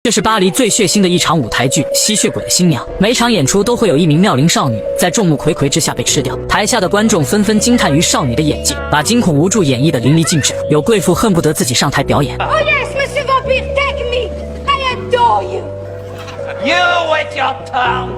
这是巴黎最血腥的一场舞台剧《吸血鬼的新娘》，每场演出都会有一名妙龄少女在众目睽睽之下被吃掉，台下的观众纷纷惊叹于少女的演技，把惊恐无助演绎得淋漓尽致。有贵妇恨不得自己上台表演。Oh yes, Monsieur Vampire, take me. I adore you. You with your tongue.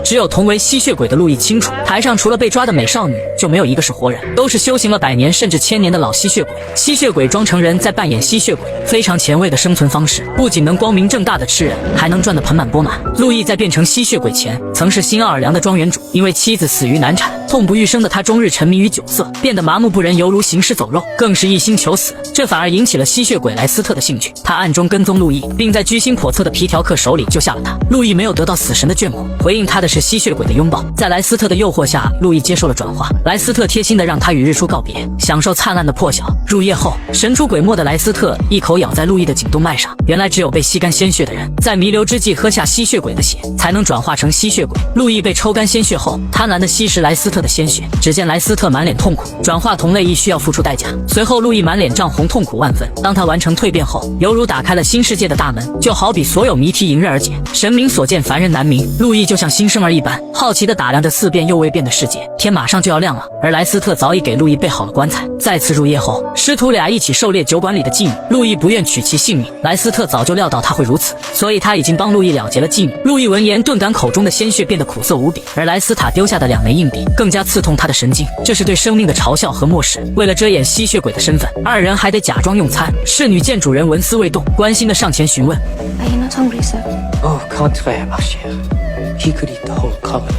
只有同为吸血鬼的路易清楚，台上除了被抓的美少女，就没有一个是活人，都是修行了100年甚至1000年的老吸血鬼。吸血鬼装成人在扮演吸血鬼，非常前卫的生存方式，不仅能光明正大的吃人，还能赚得盆满钵满。路易在变成吸血鬼前，曾是新奥尔良的庄园主，因为妻子死于难产，痛不欲生的他终日沉迷于酒色，变得麻木不仁，犹如行尸走肉，更是一心求死。这反而引起了吸血鬼莱斯特的兴趣，他暗中跟踪路易，并在居心叵测的皮条客手里救下了他。路易没有得到死神的眷顾，回应他的是吸血鬼的拥抱。在莱斯特的诱惑下，路易接受了转化。莱斯特贴心的让他与日出告别，享受灿烂的破晓。入夜后，神出鬼没的莱斯特一口咬在路易的颈动脉上。原来只有被吸干鲜血的人，在弥留之际喝下吸血鬼的血，才能转化成吸血鬼。路易被抽干鲜血后，贪婪的吸食莱斯特的鲜血。只见莱斯特满脸痛苦，转化同类亦需要付出代价。随后，路易满脸涨红，痛苦万分。当他完成蜕变后，犹如打开了新世界的大门，就好比所有谜题迎刃而解，神明所见，凡人难明。路易就像新生儿一般，好奇地打量着4变又未变的世界。天马上就要亮了，而莱斯特早已给路易备好了棺材。再次入夜后，师徒俩一起狩猎酒馆里的妓女，路易不愿取其性命。莱斯特早就料到他会如此，所以他已经帮路易了结了妓女。路易闻言，顿感口中的鲜血变得苦涩无比，而莱斯塔丢下的2枚硬币更加刺痛他的神经，这是对生命的嘲笑和漠视。为了遮掩吸血鬼的身份，二人还得假装用餐。侍女见主人纹丝未动，关心地上前询问 Are you not hungry, sir? Au contraire, ma chère. He could eat the whole colony.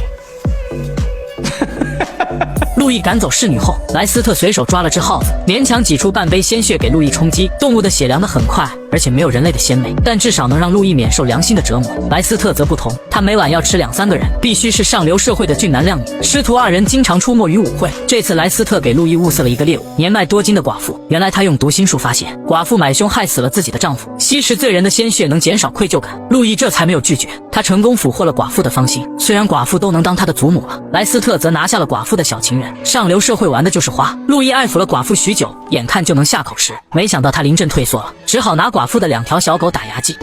路易赶走侍女后，莱斯特随手抓了只耗子，勉强挤出半杯鲜血给路易充饥。动物的血凉得很快，而且没有人类的鲜美，但至少能让路易免受良心的折磨。莱斯特则不同，他每晚要吃2、3个人，必须是上流社会的俊男靓女。师徒2人经常出没于舞会。这次莱斯特给路易物色了一个猎物，年迈多金的寡妇。原来他用读心术发现，寡妇买凶害死了自己的丈夫，吸食罪人的鲜血能减少愧疚感。路易这才没有拒绝，他成功俘获了寡妇的芳心。虽然寡妇都能当他的祖母了，莱斯特则拿下了寡妇的小情人。上流社会玩的就是花。路易爱抚了寡妇许久，眼看就能下口时，没想到他临阵退缩了，只好拿寡妇的2条小狗打牙祭。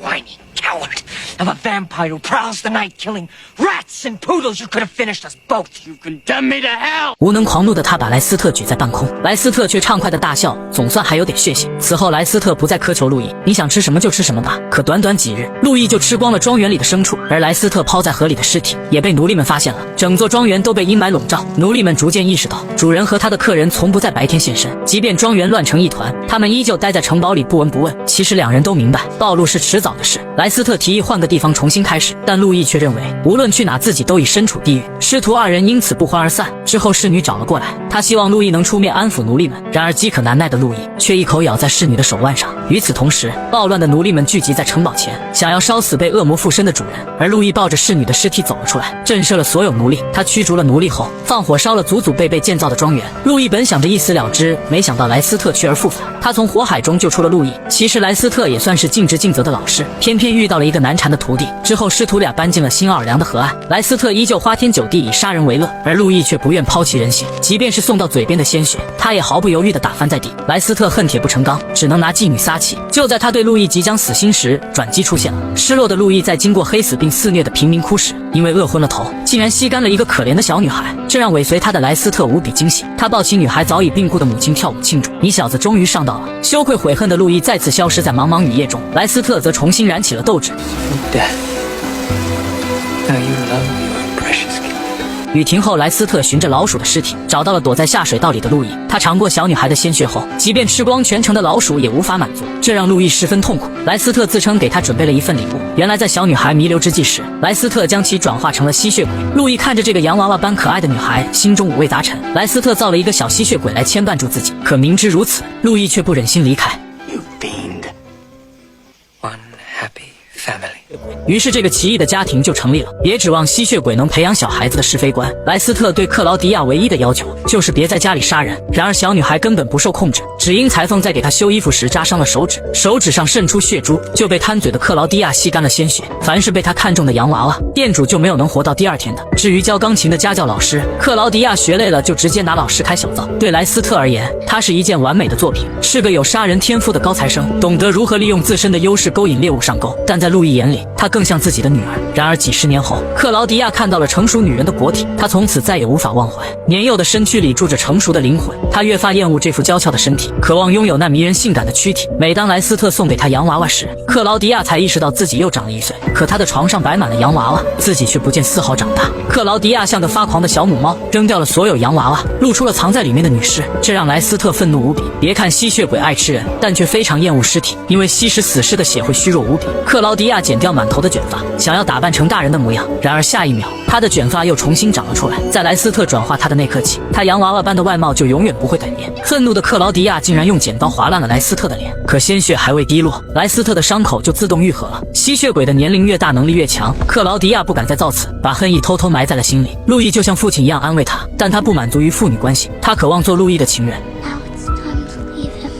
Whiny coward of a vampire who prowls the night killing rats and poodles. You could have finished us both. You condemn me to hell. 无能狂怒的他把莱斯特举在半空，莱斯特却畅快的大笑，总算还有点血性。此后莱斯特不再苛求路易，你想吃什么就吃什么吧。可短短几日，路易就吃光了庄园里的牲畜，而莱斯特抛在河里的尸体也被奴隶们发现了。整座庄园都被阴霾笼罩，奴隶们逐渐意识到，主人和他的客人从不在白天现身，即便庄园乱成一团，他们依旧待在城堡里不闻不问。其实2人都明白，暴露是迟早的事。莱斯特提议换个地方重新开始，但路易却认为无论去哪自己都已身处地狱。师徒2人因此不欢而散。之后侍女找了过来，她希望路易能出面安抚奴隶们，然而饥渴难耐的路易却一口咬在侍女的手腕上。与此同时，暴乱的奴隶们聚集在城堡前，想要烧死被恶魔附身的主人，而路易抱着侍女的尸体走了出来，震慑了所有奴隶。他驱逐了奴隶后，放火烧了祖祖辈辈建造的庄园。路易本想着一死了之，没想到莱斯特去而复返，他从火海中救出了路易。其实莱斯特也算是尽职尽责的老师，偏偏遇到了一个难缠的徒弟。之后师徒俩搬进了新奥尔良的河岸，莱斯特依旧花天酒地，以杀人为乐，而路易却不愿抛弃人性，即便是送到嘴边的鲜血，他也毫不犹豫地打翻在地。莱斯特恨铁不成钢，只能拿妓女撒气。就在他对路易即将死心时，转机出现了。失落的路易在经过黑死病肆虐的贫民窟时，因为饿昏了头，竟然吸干了一个可怜的小女孩，这让尾随他的莱斯特无比惊喜。他抱起女孩早已病故的母亲跳舞庆祝，你小子终于上道了。羞愧悔恨的路易再次消失在茫茫雨夜中，莱斯特则重新燃起了斗志。Now you love your precious kid. 雨停后，莱斯特循着老鼠的尸体找到了躲在下水道里的路易。他尝过小女孩的鲜血后，即便吃光全城的老鼠也无法满足，这让路易十分痛苦。莱斯特自称给他准备了一份礼物，原来在小女孩弥留之际时，莱斯特将其转化成了吸血鬼。路易看着这个洋娃娃般可爱的女孩，心中五味杂陈。莱斯特造了一个小吸血鬼来牵绊住自己，可明知如此，路易却不忍心离开。 You fiend. One happy family. 于是这个奇异的家庭就成立了。别指望吸血鬼能培养小孩子的是非观。莱斯特对克劳迪亚唯一的要求就是别在家里杀人，然而小女孩根本不受控制，只因裁缝在给他修衣服时扎伤了手指，手指上渗出血珠，就被贪嘴的克劳迪亚吸干了鲜血。凡是被他看中的洋娃娃，店主就没有能活到第二天的。至于教钢琴的家教老师，克劳迪亚学累了就直接拿老师开小灶。对莱斯特而言，他是一件完美的作品，是个有杀人天赋的高材生，懂得如何利用自身的优势勾引猎物上钩。但在路易眼里，他更像自己的女儿。然而几十年后，克劳迪亚看到了成熟女人的果体，她从此再也无法忘怀。年幼的身躯里住着成熟的灵魂，她越发厌恶这副娇俏的身体，渴望拥有那迷人性感的躯体。每当莱斯特送给她洋娃娃时，克劳迪亚才意识到自己又长了1岁。可她的床上摆满了洋娃娃，自己却不见丝毫长大。克劳迪亚像个发狂的小母猫，扔掉了所有洋娃娃，露出了藏在里面的女尸，这让莱斯特愤怒无比。别看吸血鬼爱吃人，但却非常厌恶尸体，因为吸食死尸的血会虚弱无比。克劳迪亚剪掉满头的卷发，想要打扮成大人的模样，然而下一秒，她的卷发又重新长了出来。在莱斯特转化她的那刻起，她洋娃娃般的外貌就永远不会改变。愤怒的克劳迪亚竟然用剪刀划烂了莱斯特的脸，可鲜血还未滴落，莱斯特的伤口就自动愈合了。吸血鬼的年龄越大，能力越强。克劳迪亚不敢再造次，把恨意偷偷埋在了心里。路易就像父亲一样安慰她，但她不满足于父女关系，她渴望做路易的情人。Now it's time to leave him.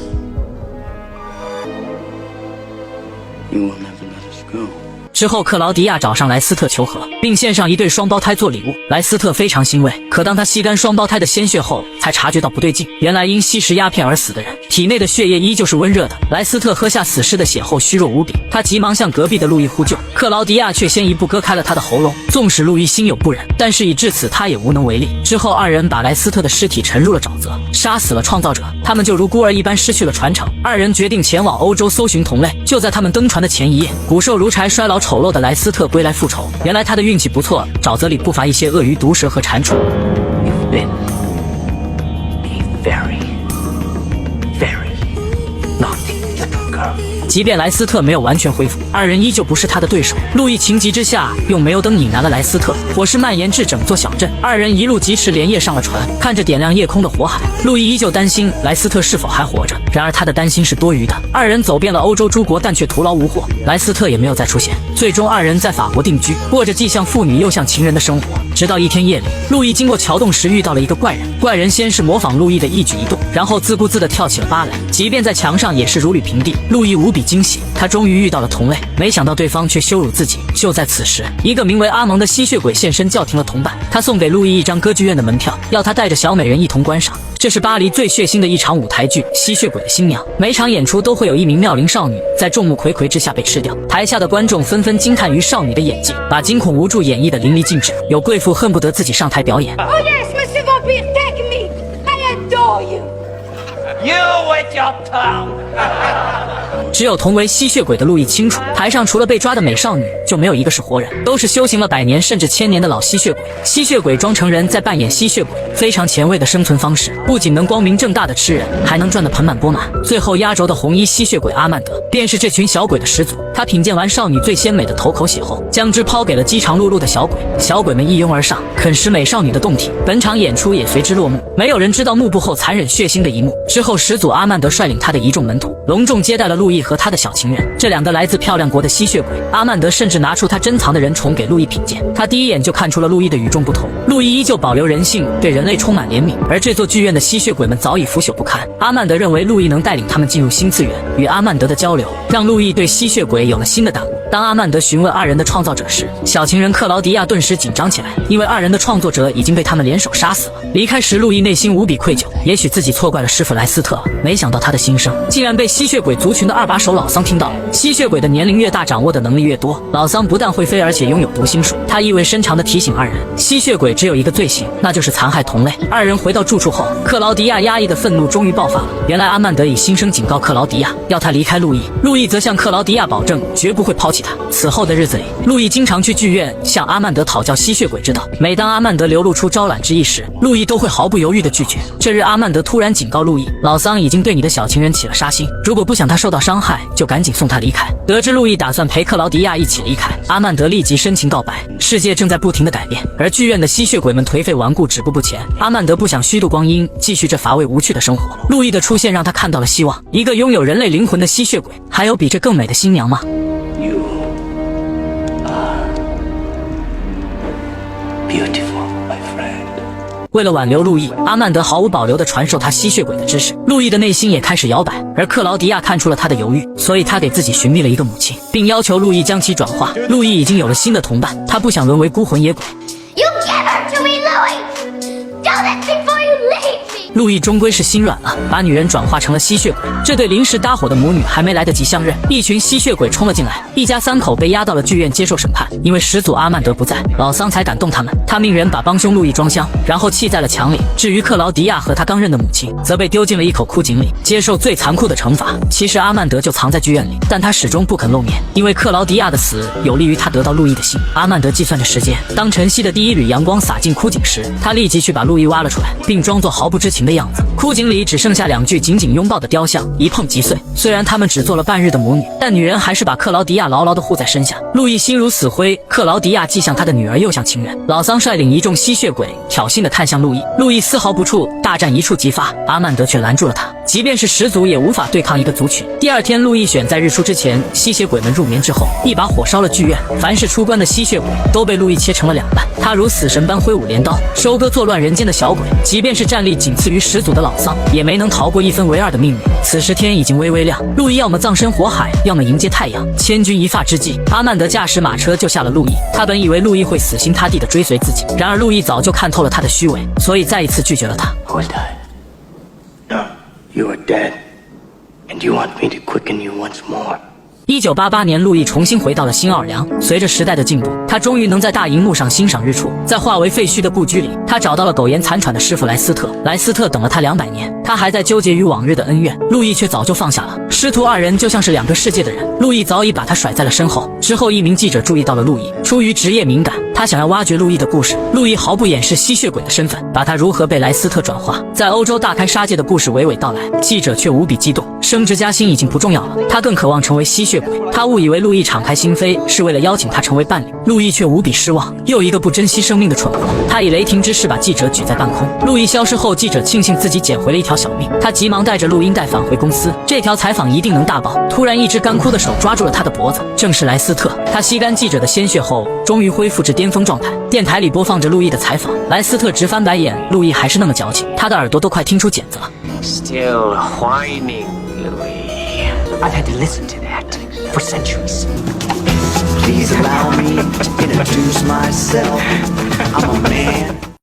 You will never let us go. 之后，克劳迪亚找上莱斯特求和，并献上一对双胞胎做礼物。莱斯特非常欣慰，可当他吸干双胞胎的鲜血后，才察觉到不对劲。原来因吸食鸦片而死的人，体内的血液依旧是温热的。莱斯特喝下死尸的血后虚弱无比，他急忙向隔壁的路易呼救，克劳迪亚却先一步割开了他的喉咙。纵使路易心有不忍，但事已至此，他也无能为力。之后，二人把莱斯特的尸体沉入了沼泽，杀死了创造者。他们就如孤儿一般失去了传承。二人决定前往欧洲搜寻同类。就在他们登船的前一夜，骨瘦如柴、衰老丑陋的莱斯特归来复仇。原来他的运气不错，沼泽里不乏一些鳄鱼、毒蛇和蟾蜍。 You've been a very, very naughty little girl. 即便莱斯特没有完全恢复，二人依旧不是他的对手。路易情急之下用煤油灯引燃了莱斯特，火势蔓延至整座小镇。二人一路疾驰，连夜上了船，看着点亮夜空的火海，路易依旧担心莱斯特是否还活着。然而他的担心是多余的。二人走遍了欧洲诸国，但却徒劳无获，莱斯特也没有再出现。最终，二人在法国定居，过着既像父女又像情人的生活。直到一天夜里，路易经过桥洞时遇到了一个怪人。怪人先是模仿路易的一举一动，然后自顾自地跳起了芭蕾，即便在墙上也是如履平地。路易无比惊喜，他终于遇到了同类，没想到对方却羞辱自己。就在此时，一个名为阿蒙的吸血鬼现身叫停了同伴，他送给路易一张歌剧院的门票，要他带着小美人一同观赏。这是巴黎最血腥的一场舞台剧《吸血鬼的新娘》，每场演出都会有一名妙龄少女在众目睽睽之下被吃掉。台下的观众纷纷惊叹于少女的演技，把惊恐无助演绎得淋漓尽致。有贵妇恨不得自己上台表演。 Oh yes, Monsieur Vampire, take me. I adore you. You with your tongue. 只有同为吸血鬼的路易清楚，台上除了被抓的美少女，就没有一个是活人，都是修行了100年甚至1000年的老吸血鬼。吸血鬼装成人在扮演吸血鬼，非常前卫的生存方式，不仅能光明正大的吃人，还能赚得盆满钵满。最后压轴的红衣吸血鬼阿曼德，便是这群小鬼的始祖。他品鉴完少女最鲜美的头口血后，将之抛给了饥肠辘辘的小鬼，小鬼们一拥而上，啃食美少女的胴体。本场演出也随之落幕。没有人知道幕布后残忍血腥的一幕。之后，始祖阿曼德率领他的一众门徒，隆重接待了路易和他的小情人。这2个来自漂亮国的吸血鬼，阿曼德甚至拿出他珍藏的人虫给路易品鉴。他第一眼就看出了路易的与众不同。路易依旧保留人性，对人类充满怜悯，而这座剧院的吸血鬼们早已腐朽不堪。阿曼德认为路易能带领他们进入新次元，与阿曼德的交流让路易对吸血鬼有了新的感悟。当阿曼德询问二人的创造者时，小情人克劳迪亚顿时紧张起来，因为二人的创作者已经被他们联手杀死了。离开时，路易内心无比愧疚，也许自己错怪了师傅莱斯特，没想到他的心声竟然被吸血鬼族群的2把手老桑听到了。吸血鬼的年龄越大，掌握的能力越多。老桑不但会飞，而且拥有读心术。他意味深长地提醒二人，吸血鬼只有一个罪行，那就是残害同类。二人回到住处后，克劳迪亚压抑的愤怒终于爆发了。原来阿曼德以心声警告克劳迪亚，要他离开路易，路易则向克劳迪亚保证绝不会抛弃他。此后的日子里，路易经常去剧院向阿曼德讨教吸血鬼之道。每当阿曼德流露出招揽之意时，路易都会毫不犹豫地拒绝。这日，阿曼德突然警告路易，老桑已经对你的小情人起了杀心，如果不想他受到伤害，就赶紧送他离开。得知路易打算陪克劳迪亚一起离开，阿曼德立即深情告白。世界正在不停地改变，而剧院的吸血鬼们颓废顽固，止步不前。阿曼德不想虚度光阴，继续这乏味无趣的生活。路易的出现让他看到了希望，一个拥有人类灵魂的吸血鬼，还有比这更美的新娘吗？ You are beautiful, my friend. 为了挽留路易，阿曼德毫无保留地传授他吸血鬼的知识。路易的内心也开始摇摆，而克劳迪亚看出了他的犹豫，所以他给自己寻觅了一个母亲，并要求路易将其转化。路易已经有了新的同伴，他不想沦为孤魂野鬼。You give her to me, Louis! Do this before you leave me! 路易终归是心软了，把女人转化成了吸血鬼。这对临时搭伙的母女还没来得及相认，一群吸血鬼冲了进来，一家三口被押到了剧院接受审判。因为始祖阿曼德不在，老桑才敢动他们。他命人把帮凶路易装箱，然后砌在了墙里。至于克劳迪亚和他刚认的母亲，则被丢进了一口枯井里，接受最残酷的惩罚。其实阿曼德就藏在剧院里，但他始终不肯露面，因为克劳迪亚的死有利于他得到路易的心。阿曼德计算着时间，当晨曦的第一缕阳光洒进枯井时，他立即去把路易挖了出来，并装作毫不知情的样子。枯井里只剩下2具紧紧拥抱的雕像，一碰即碎。虽然他们只做了半日的母女，但女人还是把克劳迪亚牢牢地护在身下。路易心如死灰，克劳迪亚既像他的女儿又像情人。老桑率领一众吸血鬼挑衅地看向路易，路易丝毫不怵，大战一触即发。阿曼德却拦住了他，即便是始祖也无法对抗一个族群。第二天，路易选在日出之前，吸血鬼们入眠之后，一把火烧了剧院。凡是出关的吸血鬼都被路易切成了2半。他如死神般挥舞镰刀，收割作乱人间的小鬼。即便是战力仅次于始祖的老桑，也没能逃过1分为2的命运。此时天已经微微亮，路易要么葬身火海，要么迎接太阳。千钧一发之际，阿曼德驾驶马车救下了路易。他本以为路易会死心塌地地追随自己，然而路易早就看透了他的虚伪，所以再一次拒绝了他。I died. No, you are dead. And you want me to quicken you once more. 1988年，路易重新回到了新奥尔良。随着时代的进步，他终于能在大荧幕上欣赏日出。在化为废墟的故居里，他找到了苟延残喘的师傅莱斯特。莱斯特等了他200年，他还在纠结于往日的恩怨，路易却早就放下了。师徒2人就像是2个世界的人，路易早已把他甩在了身后。之后，一名记者注意到了路易，出于职业敏感，他想要挖掘路易的故事。路易毫不掩饰吸血鬼的身份，把他如何被莱斯特转化，在欧洲大开杀戒的故事娓娓道来。记者却无比激动，升职加薪已经不重要了，他更渴望成为吸血鬼。他误以为路易敞开心扉是为了邀请他成为伴侣，路易却无比失望。又一个不珍惜生命的蠢货。他以雷霆之势把记者举在半空。路易消失后，记者庆幸自己捡回了一条小命。他急忙带着录音带返回公司，这条采访一定能大爆。突然，一只干枯的手抓住了他的脖子，正是莱斯特。他吸干记者的鲜血后，终于恢复至巅峰状态。电台里播放着路易的采访，莱斯特直翻白眼，路易还是那么矫情，他的耳朵都快听出茧子了。 Still whining, Louis. I've had to listen to that for centuries. Please allow me to introduce myself. I'm a man